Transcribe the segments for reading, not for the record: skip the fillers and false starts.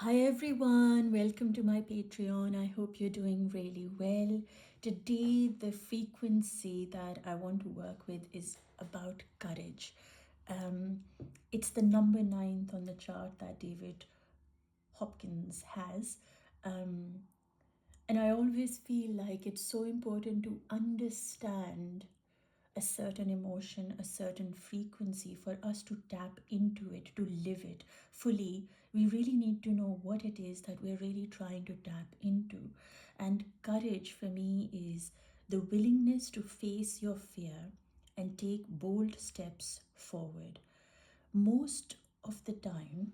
Hi everyone, welcome to my Patreon. I hope you're doing really well. Today, the frequency that I want to work with is about courage. Um, it's the number ninth on the chart that David Hopkins has. Um, and I always feel like it's so important to understand a certain emotion, a certain frequency for us to tap into it, to live it fully. We really need to know what it is that we're really trying to tap into. And courage for me is the willingness to face your fear and take bold steps forward. Most of the time,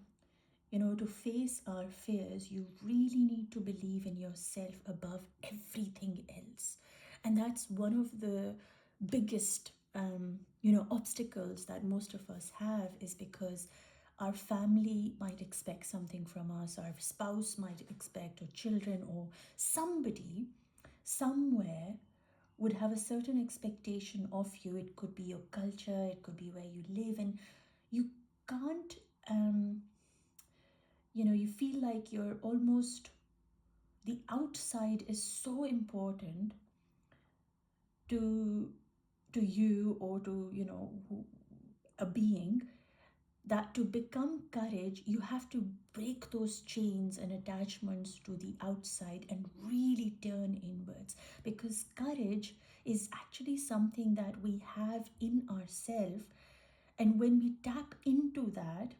to face our fears, you really need to believe in yourself above everything else. And that's one of the biggest, obstacles that most of us have is because our family might expect something from us, our spouse might expect, or children, or somebody somewhere would have a certain expectation of you. It could be your culture, it could be where you live, and you can't you feel like you're almost, the outside is so important to you, or to a being, that to become courage you have to break those chains and attachments to the outside and really turn inwards, because courage is actually something that we have in ourselves. And when we tap into that,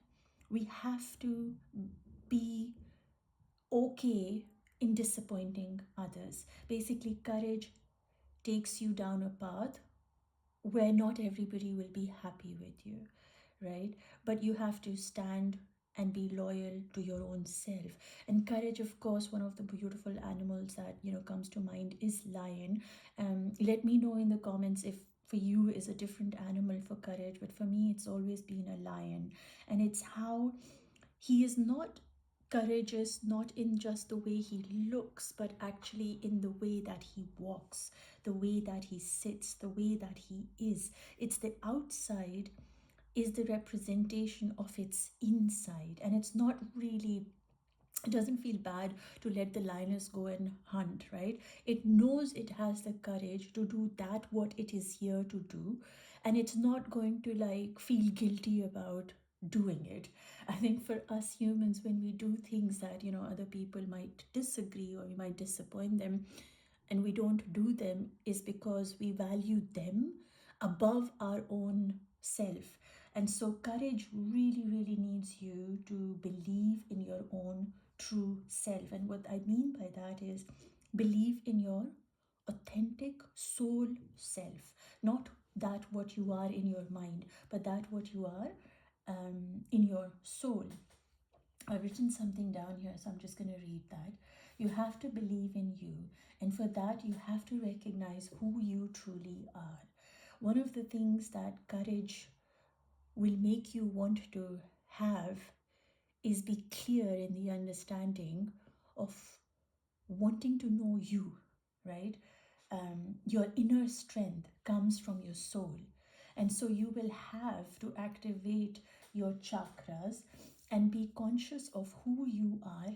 we have to be okay in disappointing others. Basically, courage takes you down a path where not everybody will be happy with you, right? But you have to stand and be loyal to your own self. And courage, of course, one of the beautiful animals that comes to mind is lion. Let me know in the comments if for you is a different animal for courage, but for me it's always been a lion. And it's how he is not courageous, not in just the way he looks, but actually in the way that he walks, the way that he sits, the way that he is. It's the outside is the representation of its inside, and it's not really, it doesn't feel bad to let the lioness go and hunt, right? It knows it has the courage to do that what it is here to do, and it's not going to like feel guilty about doing it. I think for us humans, when we do things that other people might disagree or we might disappoint them, and we don't do them, is because we value them above our own self. And so courage really, really needs you to believe in your own true self. And what I mean by that is believe in your authentic soul self, not that what you are in your mind, but that what you are in your soul. I've written something down here, so I'm just going to read that. You have to believe in you, and for that, you have to recognize who you truly are. One of the things that courage will make you want to have is be clear in the understanding of wanting to know you, right? Your inner strength comes from your soul. And so you will have to activate your chakras and be conscious of who you are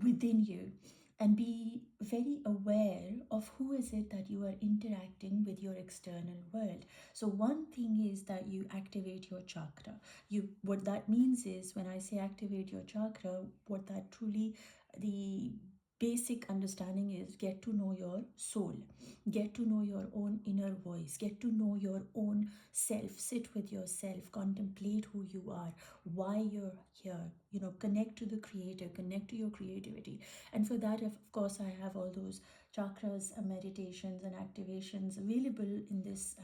within you, and be very aware of who is it that you are interacting with your external world. So one thing is that you activate your chakra. You, what that means is, when I say activate your chakra, what that truly, the basic understanding is, get to know your soul, get to know your own inner voice, get to know your own self, sit with yourself, contemplate who you are, why you're here, connect to the creator, connect to your creativity. And for that, of course, I have all those chakras, meditations and activations available in this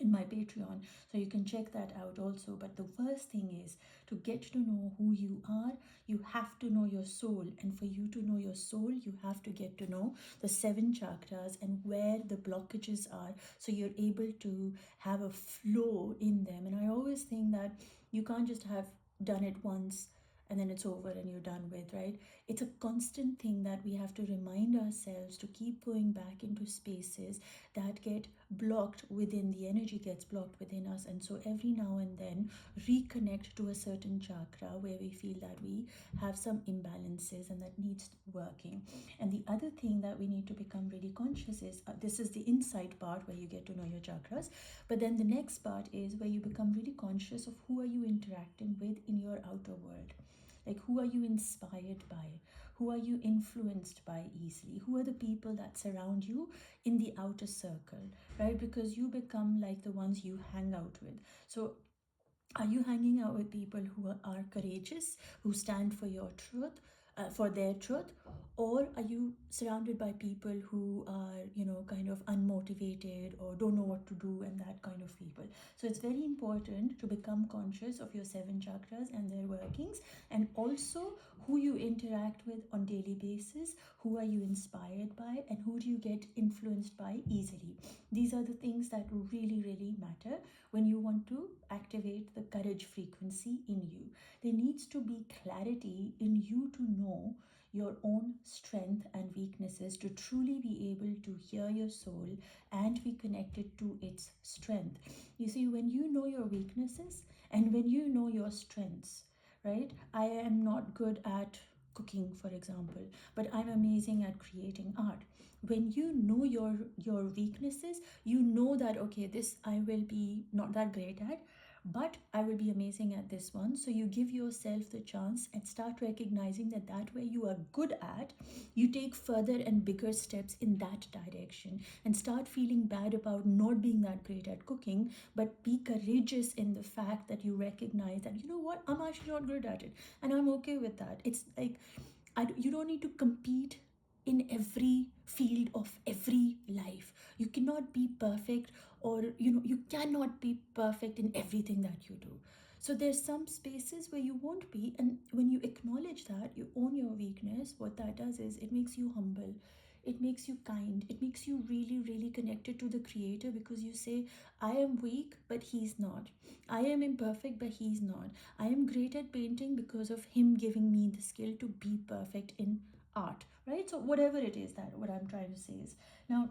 in my Patreon, so you can check that out also. But the first thing is, to get to know who you are, you have to know your soul. And for you to know your soul, you have to get to know the seven chakras and where the blockages are, so you're able to have a flow in them. And I always think that you can't just have done it once and then it's over and you're done with, right? It's a constant thing that we have to remind ourselves to keep going back into spaces that get blocked within, the energy gets blocked within us. And so every now and then reconnect to a certain chakra where we feel that we have some imbalances and that needs working. And the other thing that we need to become really conscious is, this is the inside part where you get to know your chakras, but then the next part is where you become really conscious of who are you interacting with in your outer world. Like, who are you inspired by? Who are you influenced by easily? Who are the people that surround you in the outer circle, right? Because you become like the ones you hang out with. So are you hanging out with people who are courageous, who stand for your truth, for their truth? Or are you surrounded by people who are, kind of unmotivated or don't know what to do, and that kind of people? So it's very important to become conscious of your seven chakras and their workings, and also who you interact with on daily basis, who are you inspired by, and who do you get influenced by easily. These are the things that really, really matter when you want to activate the courage frequency in you. There needs to be clarity in you to know your own strength and weaknesses, to truly be able to hear your soul and be connected to its strength. You see, when you know your weaknesses and when you know your strengths, right? I am not good at cooking, for example, but I'm amazing at creating art. When you know your weaknesses, you know that, okay, this I will be not that great at, but I will be amazing at this one. So you give yourself the chance and start recognizing that that where you are good at, you take further and bigger steps in that direction, and start feeling bad about not being that great at cooking, but be courageous in the fact that you recognize that, you know what, I'm actually not good at it, and I'm okay with that. It's like, you don't need to compete in every field of every life. You cannot be perfect, or you cannot be perfect in everything that you do. So there's some spaces where you won't be, and when you acknowledge that, you own your weakness, what that does is it makes you humble, it makes you kind, it makes you really, really connected to the creator, because you say, I am weak but he's not, I am imperfect but he's not, I am great at painting because of him giving me the skill to be perfect in art, right? So whatever it is, that what I'm trying to say is, now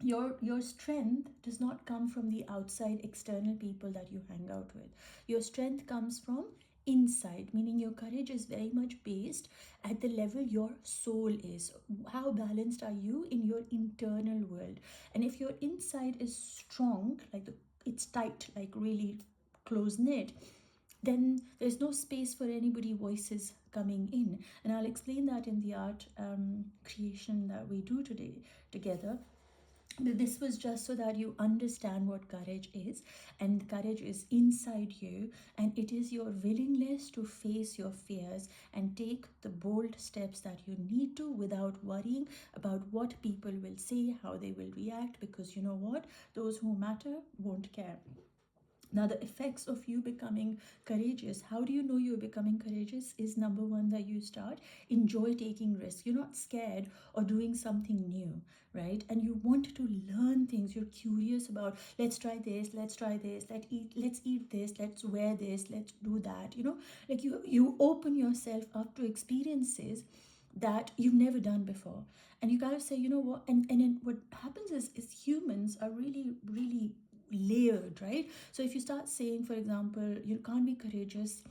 your strength does not come from the outside external people that you hang out with. Your strength comes from inside, meaning your courage is very much based at the level your soul is. How balanced are you in your internal world? And if your inside is strong, like it's tight, like really close knit, then there's no space for anybody voices coming in. And I'll explain that in the art creation that we do today together. This was just so that you understand what courage is, and courage is inside you, and it is your willingness to face your fears and take the bold steps that you need to, without worrying about what people will say, how they will react, because you know what, those who matter won't care. Now, the effects of you becoming courageous, how do you know you're becoming courageous? Is number one, that you start enjoy taking risks. You're not scared or doing something new, right? And you want to learn things. You're curious about, let's try this, let's try this, let's eat this, let's wear this, let's do that. Like you open yourself up to experiences that you've never done before. And you kind of say, you know what, and then what happens is humans are really, really layered, right? So if you start saying, for example, you can't be courageous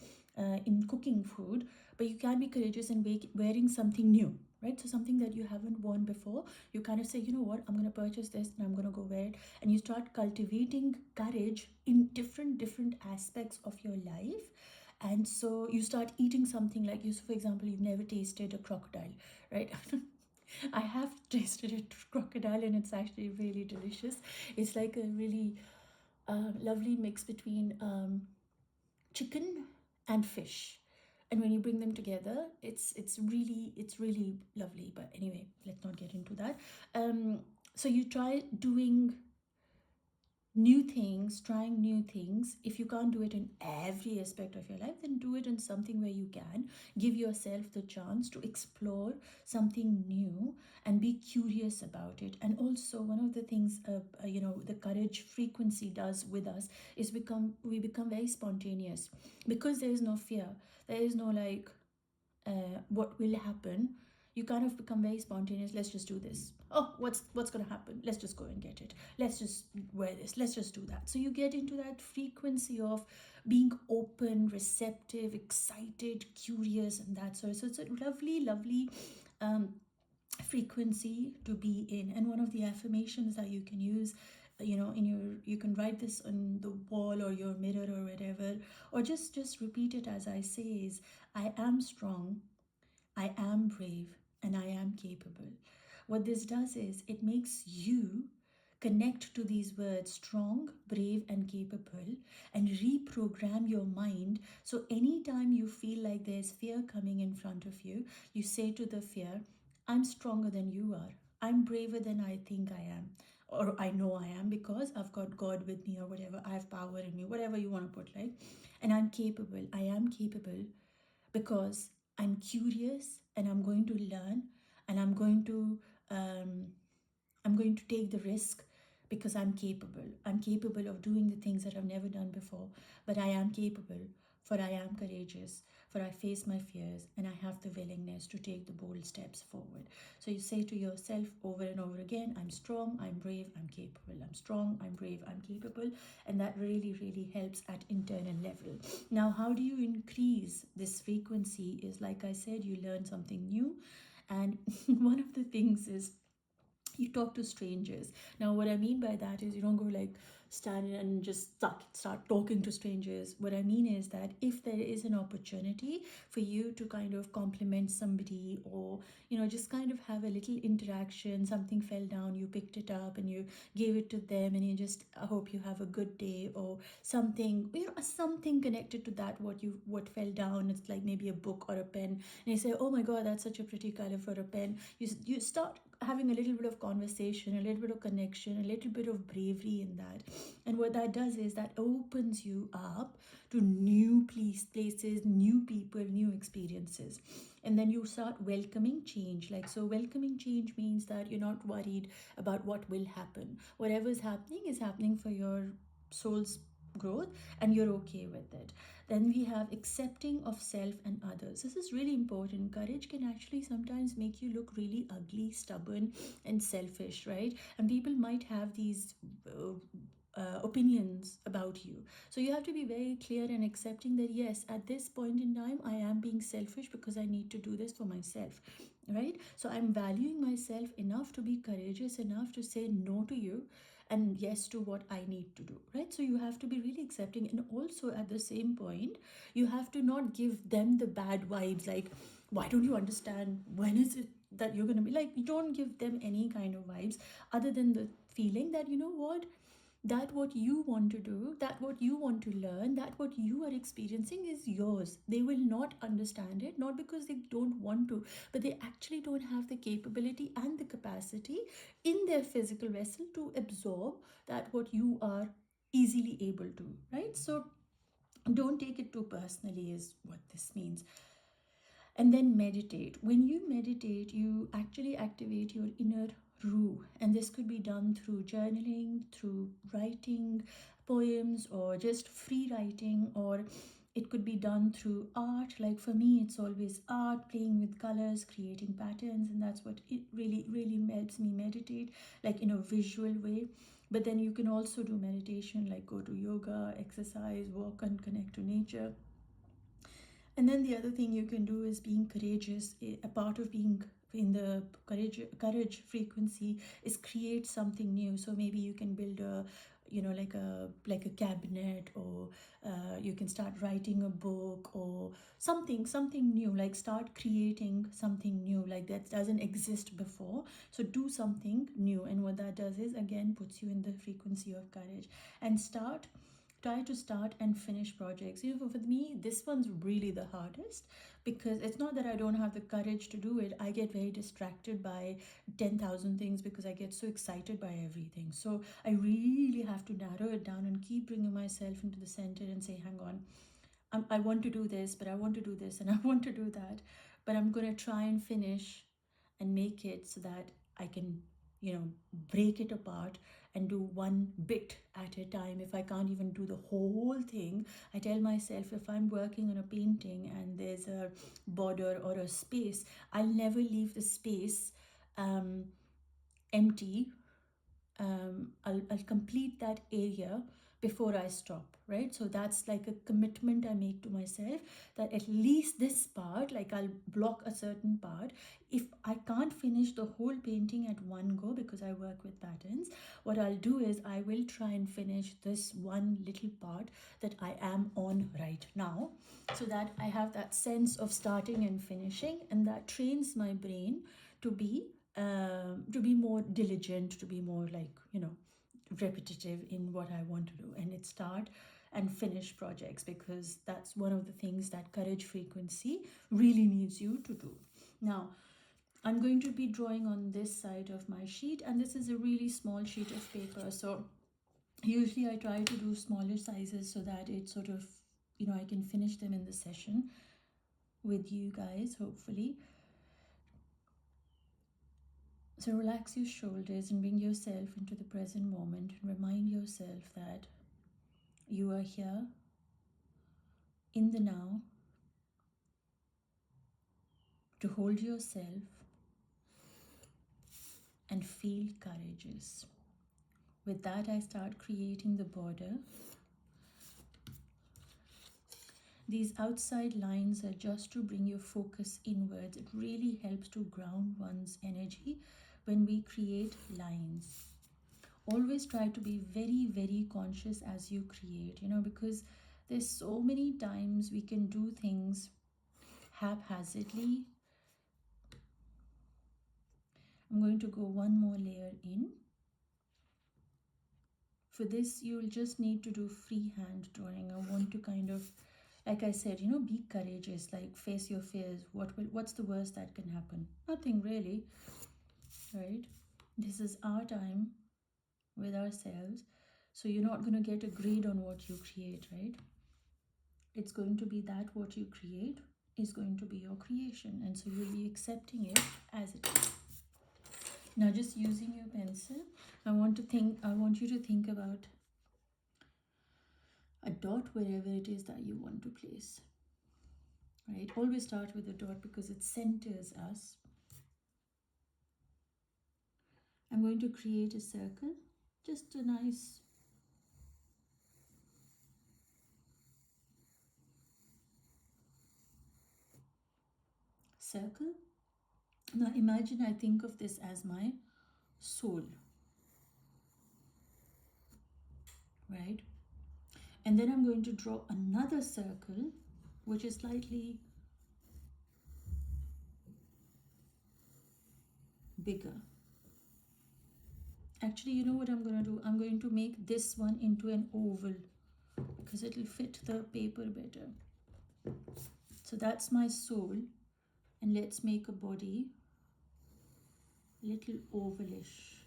in cooking food, but you can be courageous in wearing something new, right? So something that you haven't worn before, you kind of say, you know what, I'm going to purchase this and I'm going to go wear it. And you start cultivating courage in different aspects of your life. And so you start eating something, like you, for example, you've never tasted a crocodile, right? I have tasted a crocodile, and it's actually really delicious. It's like a really lovely mix between chicken and fish, and when you bring them together, it's really lovely. But anyway, let's not get into that. So you try doing new things, trying new things. If you can't do it in every aspect of your life, then do it in something where you can. Give yourself the chance to explore something new and be curious about it. And also, one of the things the courage frequency does with us is we become very spontaneous, because there is no fear, there is no like what will happen. You kind of become very spontaneous. Let's just do this. Oh, what's going to happen? Let's just go and get it. Let's just wear this. Let's just do that. So you get into that frequency of being open, receptive, excited, curious, and that sort. So it's a lovely, lovely um, frequency to be in. And one of the affirmations that you can use, in your, you can write this on the wall or your mirror or whatever, or just repeat it as I say, is I am strong, I am brave, and I am capable. What this does is it makes you connect to these words strong, brave, and capable, and reprogram your mind. So anytime you feel like there's fear coming in front of you, you say to the fear, I'm stronger than you are. I'm braver than I think I am. Or I know I am because I've got God with me, or whatever. I have power in me, whatever you want to put, like. And I'm capable. I am capable because I'm curious and I'm going to learn, and um, I'm going to take the risk because I'm capable. I'm capable of doing the things that I've never done before, but I am capable, for I am courageous, for I face my fears, and I have the willingness to take the bold steps forward. So you say to yourself over and over again, I'm strong, I'm brave, I'm capable. I'm strong, I'm brave, I'm capable. And that really, really helps at internal level. Now, how do you increase this frequency? Is, like I said, you learn something new. And one of the things is you talk to strangers. Now, what I mean by that is you don't go like stand and just start talking to strangers. What I mean is that if there is an opportunity for you to kind of compliment somebody, or just kind of have a little interaction, something fell down, you picked it up and you gave it to them, and you just, I hope you have a good day, or something, something connected to that, what fell down. It's like maybe a book or a pen, and you say, oh my god, that's such a pretty color for a pen. You start having a little bit of conversation, a little bit of connection, a little bit of bravery in that. And what that does is that opens you up to new places, new people, new experiences. And then you start welcoming change. Like, so welcoming change means that you're not worried about what will happen. Whatever is happening for your soul's growth, and you're okay with it. Then we have accepting of self and others. This is really important. Courage can actually sometimes make you look really ugly, stubborn, and selfish, right? And people might have these opinions about you. So you have to be very clear and accepting that, yes, at this point in time, I am being selfish because I need to do this for myself, right? So I'm valuing myself enough to be courageous enough to say no to you and yes to what I need to do, right? So you have to be really accepting. And also at the same point, you have to not give them the bad vibes, like, why don't you understand? When is it that you're going to be like, you don't give them any kind of vibes other than the feeling that, you know what, that what you want to do, that what you want to learn, that what you are experiencing is yours. They will not understand it, not because they don't want to, but they actually don't have the capability and the capacity in their physical vessel to absorb that what you are easily able to, right? So don't take it too personally is what this means. And then meditate. When you meditate, you actually activate your inner Ru, and this could be done through journaling, through writing poems, or just free writing, or it could be done through art. Like for me, it's always art, playing with colors, creating patterns, and that's what it really, really helps me meditate, like in a visual way. But then you can also do meditation, like go to yoga, exercise, walk, and connect to nature. And then the other thing you can do is being courageous. A part of being in the courage frequency is create something new. So maybe you can build a, like a cabinet, or you can start writing a book, or something new. Like start creating something new, like that doesn't exist before. So do something new, and what that does is again puts you in the frequency of courage. And try to start and finish projects. For me, this one's really the hardest, because it's not that I don't have the courage to do it. I get very distracted by 10,000 things because I get so excited by everything. So I really have to narrow it down and keep bringing myself into the center and say, hang on, I want to do this, but I want to do this, and I want to do that, but I'm going to try and finish and make it so that I can, break it apart and do one bit at a time. If I can't even do the whole thing, I tell myself, if I'm working on a painting and there's a border or a space, I'll never leave the space empty. I'll complete that area before I stop, right? So that's like a commitment I make to myself, that at least this part, like I'll block a certain part. If I can't finish the whole painting at one go because I work with patterns, what I'll do is I will try and finish this one little part that I am on right now, so that I have that sense of starting and finishing, and that trains my brain to be more diligent, to be more like, repetitive in what I want to do, and it start and finish projects, because that's one of the things that courage frequency really needs you to do. Now, I'm going to be drawing on this side of my sheet, and this is a really small sheet of paper, so usually I try to do smaller sizes so that it sort of, I can finish them in the session with you guys, hopefully. So relax your shoulders and bring yourself into the present moment, and remind yourself that you are here in the now to hold yourself and feel courageous. With that, I start creating the border. These outside lines are just to bring your focus inwards. It really helps to ground one's energy when we create lines. Always try to be very, very conscious as you create, because there's so many times we can do things haphazardly. I'm going to go one more layer in. For this, you'll just need to do freehand drawing. I want to kind of, like I said, be courageous, like face your fears. What's the worst that can happen? Nothing really, right? This is our time with ourselves. So you're not going to get a grade on what you create, right? It's going to be that what you create is going to be your creation, and so you'll be accepting it as it is. Now, just using your pencil, I want you to think about a dot wherever it is that you want to place, right? Always start with a dot because it centers us. I'm going to create a circle, just a nice circle. Now imagine I think of this as my soul, right? And then I'm going to draw another circle which is slightly bigger. Actually, you know what I'm going to do? I'm going to make this one into an oval because it'll fit the paper better. So that's my soul, and let's make a body little ovalish.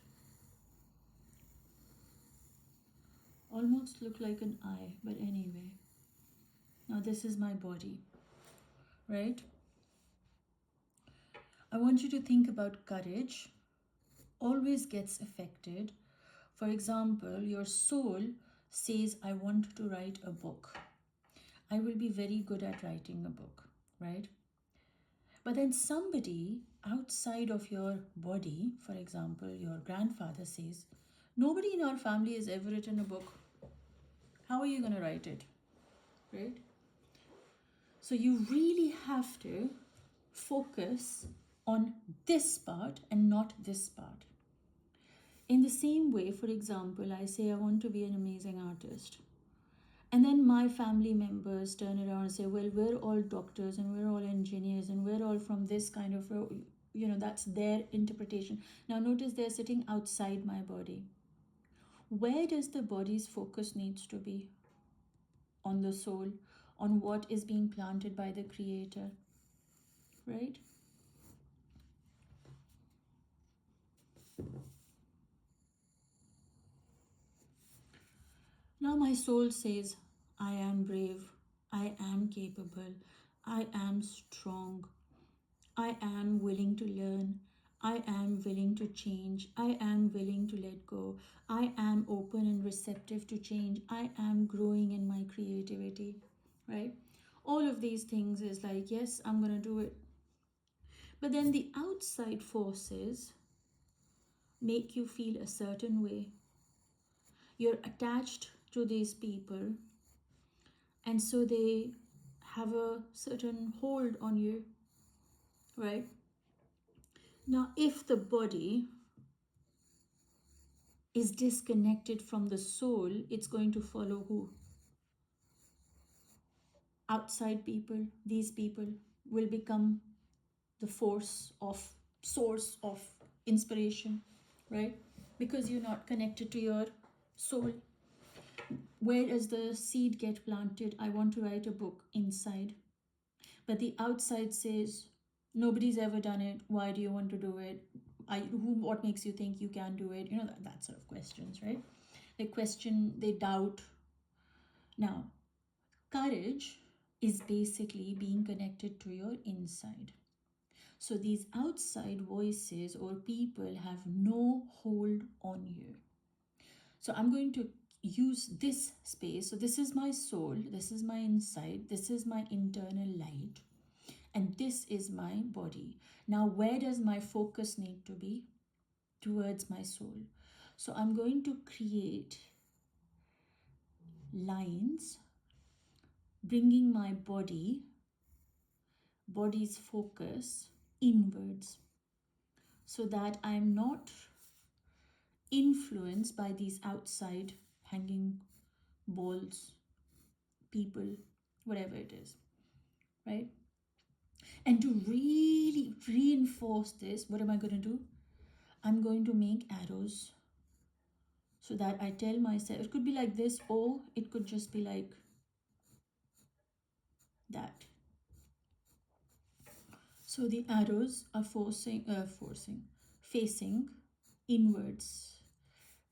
Almost look like an eye, but anyway. Now this is my body, right? I want you to think about courage. Always gets affected. For example, your soul says, I want to write a book. I will be very good at writing a book, right? But then somebody outside of your body, for example, your grandfather says, nobody in our family has ever written a book. How are you going to write it, right? So you really have to focus on this part and not this part. In the same way, for example, I say I want to be an amazing artist. And then my family members turn around and say, well, we're all doctors and we're all engineers and we're all from this kind of, that's their interpretation. Now notice they're sitting outside my body. Where does the body's focus needs to be? On the soul, on what is being planted by the Creator, right? Now my soul says, I am brave, I am capable, I am strong, I am willing to learn, I am willing to change. I am willing to let go. I am open and receptive to change. I am growing in my creativity, right? All of these things is like, yes, I'm going to do it. But then the outside forces make you feel a certain way. You're attached to these people, and so they have a certain hold on you, right? Now, if the body is disconnected from the soul, it's going to follow who? Outside people. These people will become the force of source of inspiration, right? Because you're not connected to your soul. Where does the seed get planted? I want to write a book inside. But the outside says, nobody's ever done it. Why do you want to do it? What makes you think you can do it? That sort of questions, right? They question, they doubt. Now, courage is basically being connected to your inside. So these outside voices or people have no hold on you. So I'm going to use this space. So this is my soul, this is my inside, this is my internal light, and this is my body. Now, where does my focus need to be? Towards my soul. So I'm going to create lines bringing my body's focus inwards, so that I'm not influenced by these outside hanging balls, people, whatever it is, right? And to really reinforce this, what am I going to do? I'm going to make arrows so that I tell myself, it could be like this, or it could just be like that. So the arrows are facing inwards,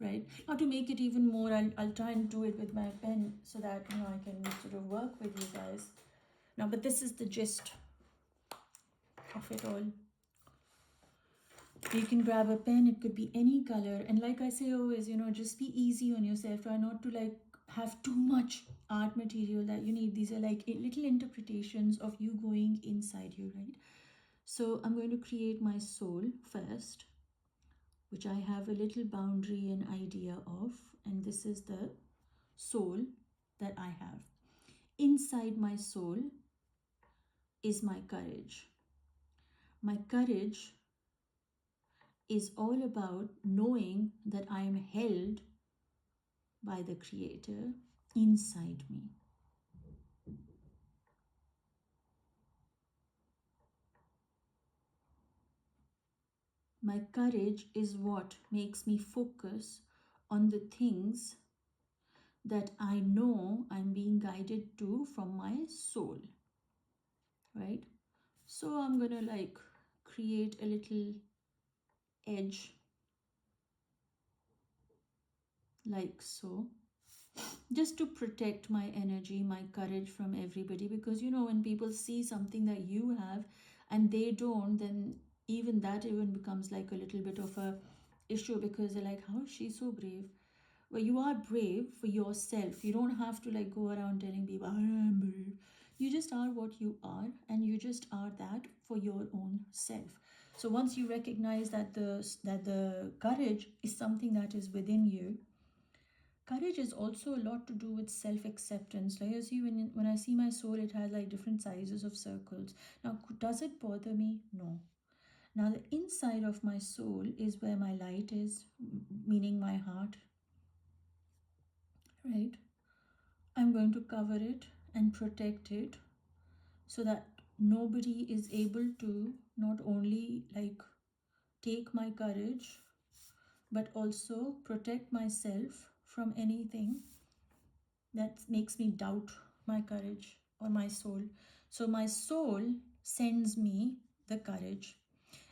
right? Now, to make it even more, I'll try and do it with my pen so that I can sort of work with you guys. Now, but this is the gist of it all. You can grab a pen, it could be any color, and like I say always, just be easy on yourself. Try not to like have too much art material that you need. These are like little interpretations of you going inside you, right? So I'm going to create my soul first, which I have a little boundary and idea of, and this is the soul that I have. Inside my soul is my courage. My courage is all about knowing that I am held by the Creator inside me. My courage is what makes me focus on the things that I know I'm being guided to from my soul, right? So I'm gonna like create a little edge like so, just to protect my energy, my courage from everybody. Because when people see something that you have and they don't, then even that even becomes like a little bit of a issue, because they're like, how is she so brave? Well, you are brave for yourself. You don't have to like go around telling people I am brave. You just are what you are, and you just are that for your own self. So once you recognize that the courage is something that is within you. Courage is also a lot to do with self-acceptance. Like, you see, when I see my soul, it has like different sizes of circles. Now, does it bother me? No. Now, the inside of my soul is where my light is, meaning my heart, right? I'm going to cover it and protect it so that nobody is able to not only like take my courage, but also protect myself from anything that makes me doubt my courage or my soul. So my soul sends me the courage,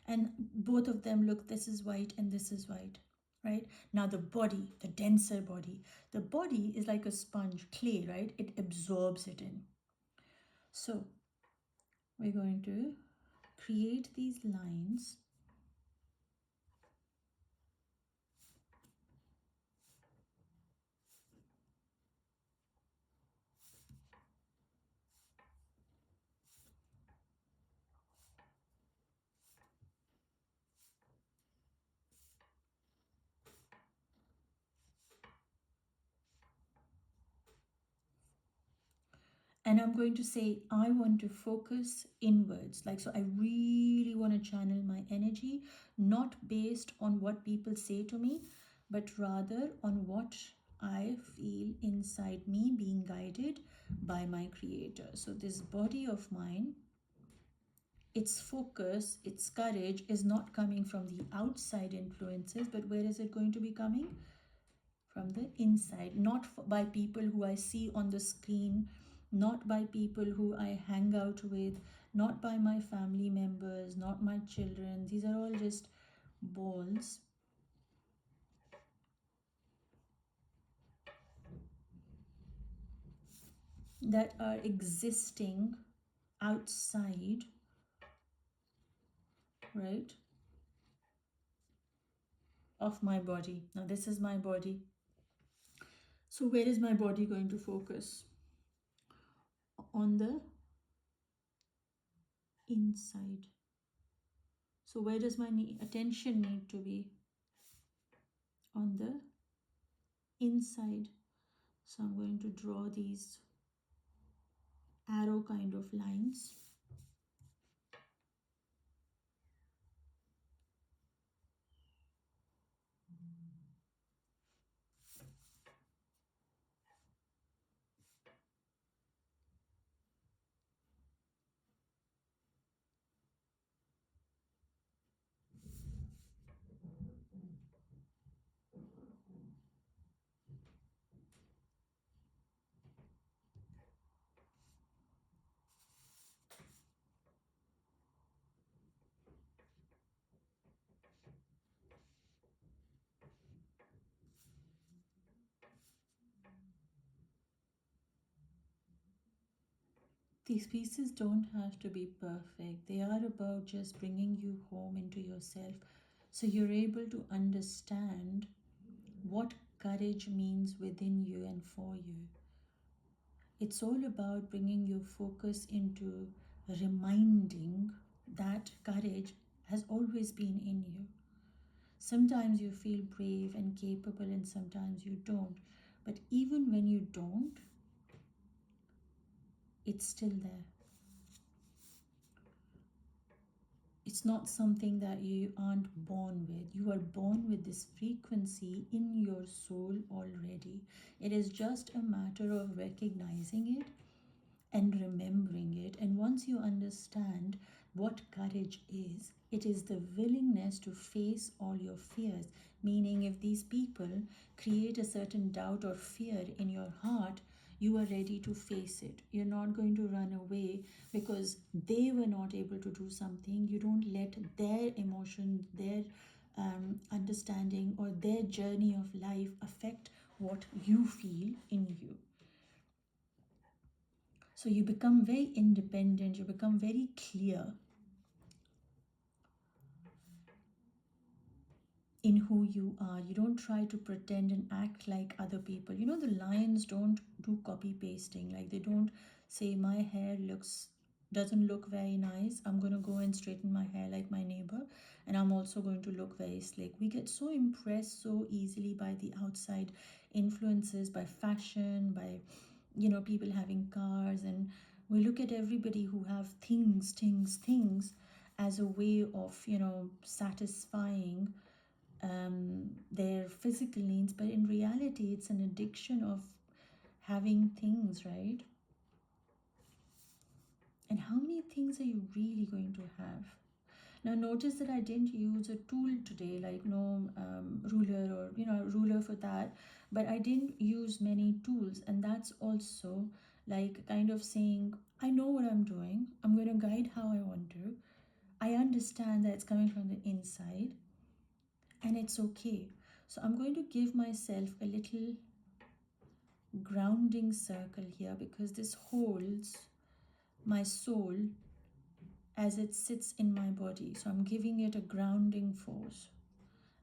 and both of them, look, this is white and this is white, right? Now the body, the denser body, the body is like a sponge, clay, right? It absorbs it in. So we're going to create these lines And I'm going to say, I want to focus inwards. Like, so I really want to channel my energy, not based on what people say to me, but rather on what I feel inside me being guided by my creator. So this body of mine, its focus, its courage is not coming from the outside influences, but where is it going to be coming? From the inside, not by people who I see on the screen, not by people who I hang out with, not by my family members, not my children. These are all just balls that are existing outside, right, of my body. Now, this is my body. So, where is my body going to focus? On the inside. So, where does my attention need to be? On the inside. So I'm going to draw these arrow kind of lines. These pieces don't have to be perfect. They are about just bringing you home into yourself so you're able to understand what courage means within you and for you. It's all about bringing your focus into reminding that courage has always been in you. Sometimes you feel brave and capable, and sometimes you don't. But even when you don't, it's still there. It's not something that you aren't born with. You are born with this frequency in your soul already. It is just a matter of recognizing it and remembering it. And once you understand what courage is, it is the willingness to face all your fears. Meaning, if these people create a certain doubt or fear in your heart, you are ready to face it. You're not going to run away because they were not able to do something. You don't let their emotions, their understanding, or their journey of life affect what you feel in you. So you become very independent, you become very clear in who you are. You don't try to pretend and act like other people. You know, the lions don't do copy pasting. Like, they don't say, my hair doesn't look very nice, I'm going to go and straighten my hair like my neighbor, and I'm also going to look very slick. We get so impressed so easily by the outside influences, by fashion, by people having cars, and we look at everybody who have things as a way of satisfying their physical needs, but in reality it's an addiction of having things, right? And how many things are you really going to have? Now notice that I didn't use a tool today, like no ruler or ruler for that, but I didn't use many tools, and that's also like kind of saying, I know what I'm doing, I'm going to guide how I want to. I understand that it's coming from the inside, and it's okay. So I'm going to give myself a little grounding circle here, because this holds my soul as it sits in my body. So I'm giving it a grounding force.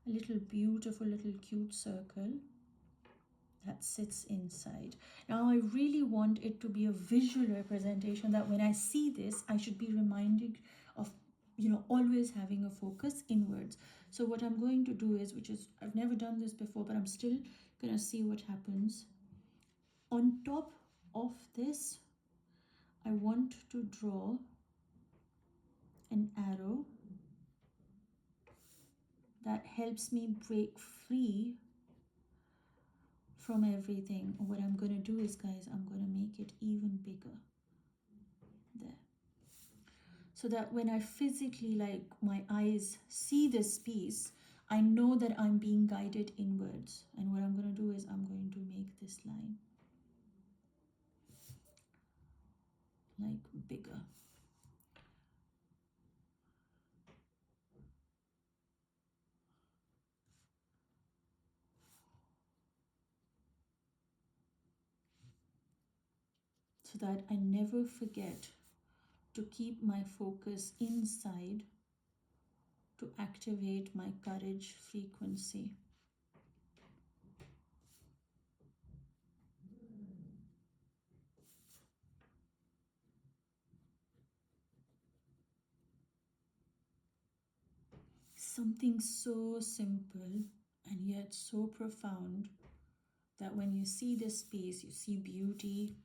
A little beautiful, little cute circle that sits inside. Now I really want it to be a visual representation, that when I see this, I should be reminded of, always having a focus inwards. So what I'm going to do is, which is, I've never done this before, but I'm still gonna see what happens. On top of this, I want to draw an arrow that helps me break free from everything. What I'm going to do is, guys, I'm going to make it even bigger there, so that when I physically, like, my eyes see this piece, I know that I'm being guided inwards. And what I'm going to do is I'm going to make this line like bigger. So that I never forget to keep my focus inside to activate my courage frequency. Something so simple and yet so profound that when you see this piece, you see beauty.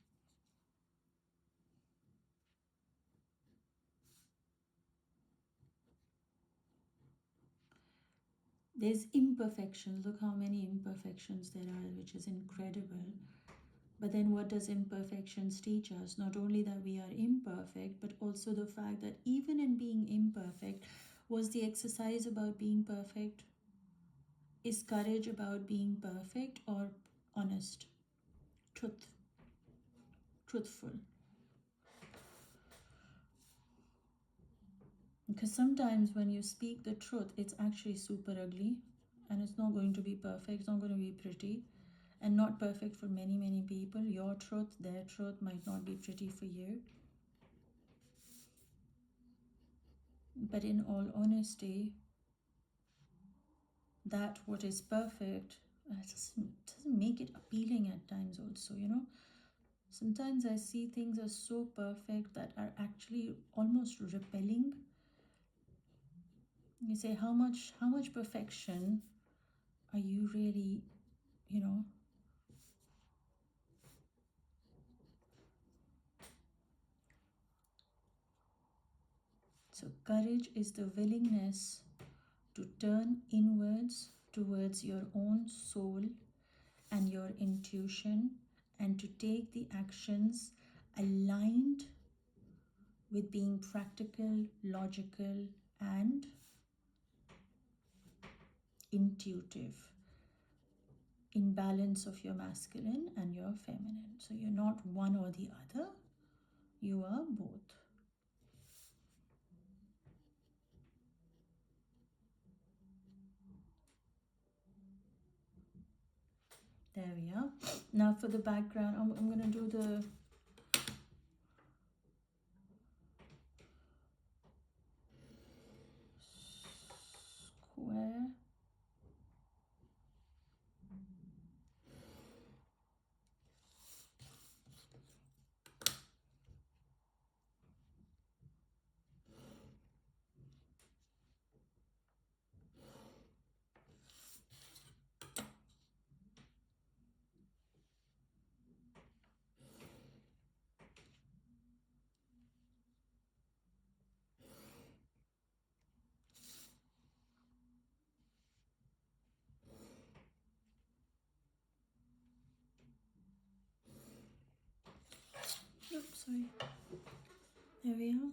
There's imperfections. Look how many imperfections there are, which is incredible. But then what does imperfections teach us? Not only that we are imperfect, but also the fact that even in being imperfect, was the exercise about being perfect? Is courage about being perfect or honest, truthful? Because sometimes when you speak the truth, it's actually super ugly, and it's not going to be perfect, it's not going to be pretty, and not perfect for many, many people. Your truth, their truth might not be pretty for you. But in all honesty, that what is perfect doesn't make it appealing at times also, you know. Sometimes I see things as so perfect that are actually almost repelling. You say, how much perfection are you really, you know? So courage is the willingness to turn inwards towards your own soul and your intuition, and to take the actions aligned with being practical, logical, and intuitive, in balance of your masculine and your feminine. So you're not one or the other, you are both. There we are. Now for the background, I'm going to do the square. Oops, sorry. There we are.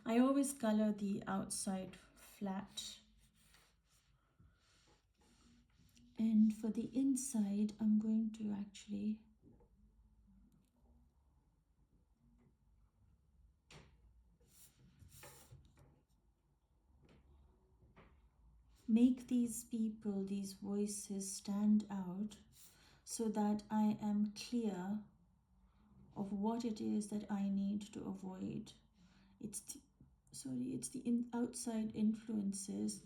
I always color the outside flat. And for the inside, I'm going to actually make these people, these voices stand out, so that I am clear of what it is that I need to avoid. It's the outside influences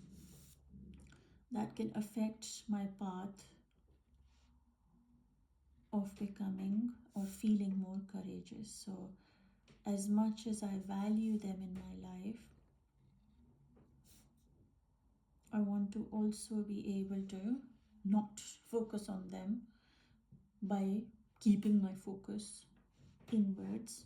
that can affect my path of becoming or feeling more courageous. So as much as I value them in my life, I want to also be able to not focus on them by keeping my focus inwards.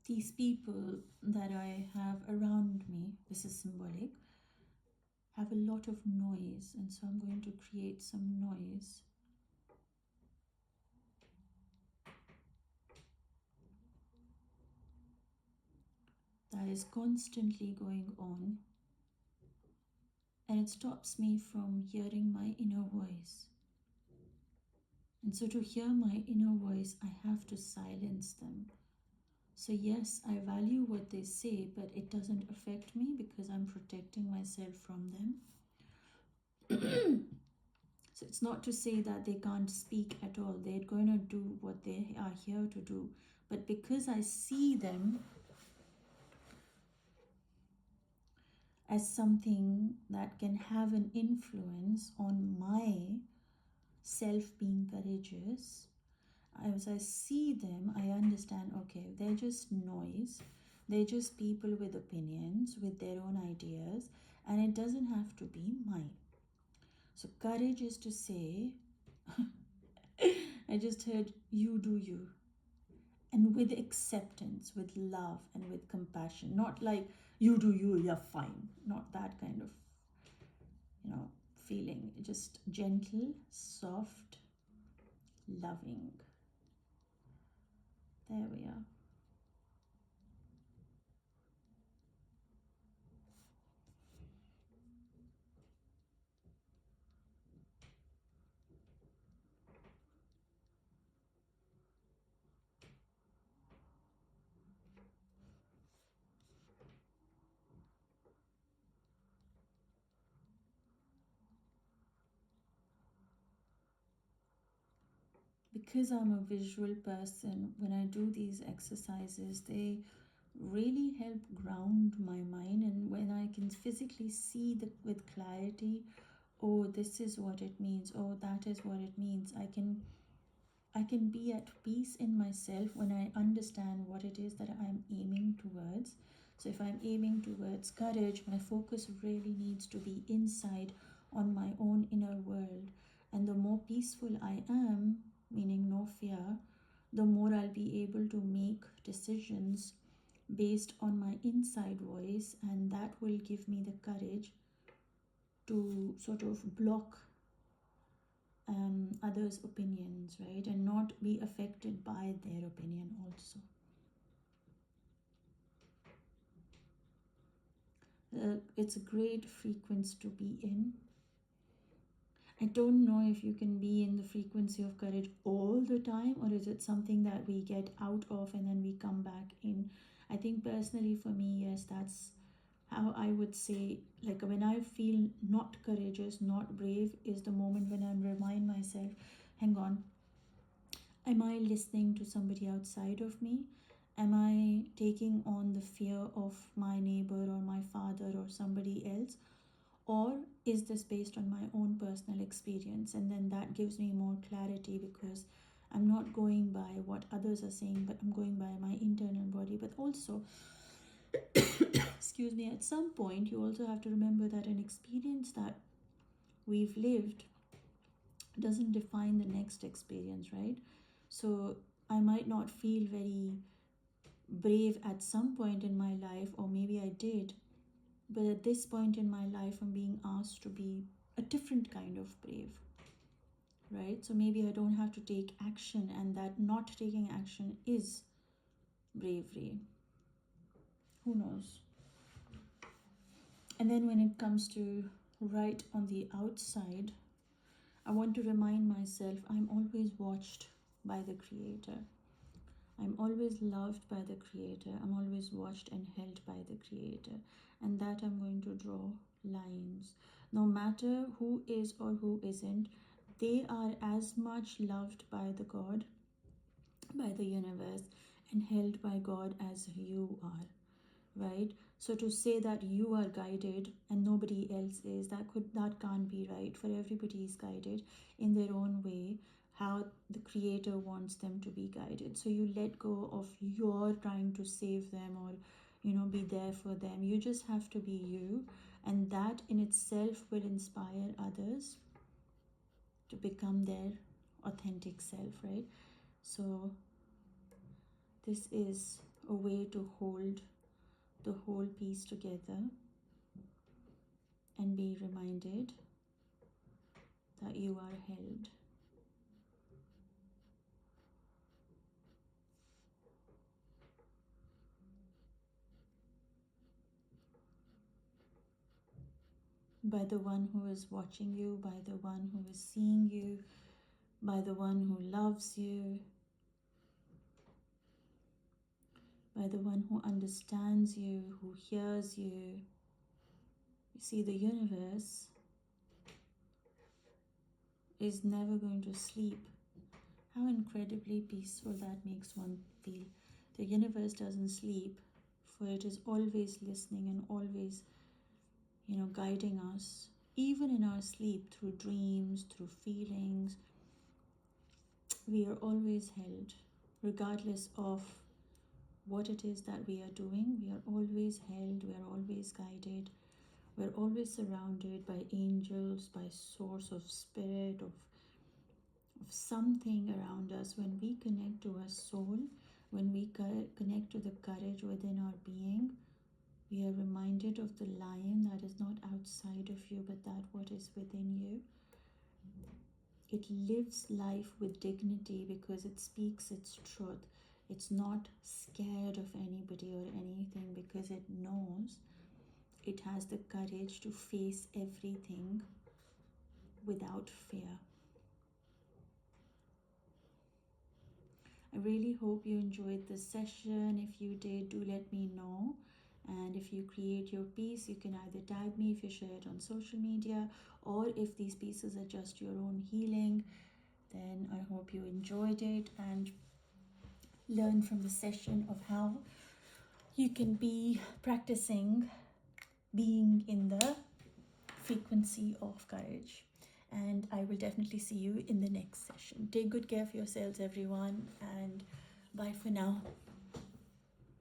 These people that I have around me, this is symbolic, have a lot of noise, and so I'm going to create some noise. That is constantly going on, and it stops me from hearing my inner voice. And so, to hear my inner voice, I have to silence them. So, yes, I value what they say, but it doesn't affect me because I'm protecting myself from them. So, it's not to say that they can't speak at all, they're going to do what they are here to do. But because I see them as something that can have an influence on my self being courageous, as I see them, I understand, okay, they're just noise. They're just people with opinions, with their own ideas, and it doesn't have to be mine. So, courage is to say, I just heard, you do you. And with acceptance, with love, and with compassion. Not like, you do you, you're fine. Not that kind of, feeling. Just gentle, soft, loving. There we are. Because I'm a visual person, when I do these exercises, they really help ground my mind. And when I can physically see with clarity, oh, this is what it means, oh, that is what it means, I can be at peace in myself when I understand what it is that I'm aiming towards. So if I'm aiming towards courage, my focus really needs to be inside on my own inner world. And the more peaceful I am, meaning no fear, the more I'll be able to make decisions based on my inside voice, and that will give me the courage to sort of block others' opinions, right? And not be affected by their opinion also. It's a great frequency to be in. I don't know if you can be in the frequency of courage all the time, or is it something that we get out of and then we come back in. I think personally for me, yes, that's how I would say, like when I feel not courageous, not brave, is the moment when I remind myself, hang on, am I listening to somebody outside of me? Am I taking on the fear of my neighbor or my father or somebody else? Or is this based on my own personal experience? And then that gives me more clarity, because I'm not going by what others are saying, but I'm going by my internal body. But also, excuse me, at some point, you also have to remember that an experience that we've lived doesn't define the next experience, right? So I might not feel very brave at some point in my life, or maybe I did, but at this point in my life, I'm being asked to be a different kind of brave, right? So maybe I don't have to take action, and that not taking action is bravery. Who knows? And then when it comes to right on the outside, I want to remind myself I'm always watched by the Creator. I'm always loved by the Creator. I'm always watched and held by the Creator. And that I'm going to draw lines. No matter who is or who isn't, they are as much loved by the God, by the universe, and held by God as you are, right? So to say that you are guided and nobody else is, that can't be right. For everybody is guided in their own way, how the creator wants them to be guided. So you let go of your trying to save them or be there for them. You just have to be you, and that in itself will inspire others to become their authentic self, right? So this is a way to hold the whole piece together and be reminded that you are held. By the one who is watching you, by the one who is seeing you, by the one who loves you, by the one who understands you, who hears you. You see, the universe is never going to sleep. How incredibly peaceful that makes one feel. The universe doesn't sleep, for it is always listening and always, guiding us, even in our sleep, through dreams, through feelings. We are always held, regardless of what it is that we are doing. We are always held, we are always guided, we're always surrounded by angels, by source of spirit, of something around us. When we connect to our soul, when we connect to the courage within our being, we are reminded of the lion that is not outside of you, but that what is within you. It lives life with dignity because it speaks its truth. It's not scared of anybody or anything because it knows it has the courage to face everything without fear. I really hope you enjoyed this session. If you did, do let me know. And if you create your piece, you can either tag me if you share it on social media, or if these pieces are just your own healing, then I hope you enjoyed it and learn from the session of how you can be practicing being in the frequency of courage. And I will definitely see you in the next session. Take good care of yourselves, everyone, and bye for now.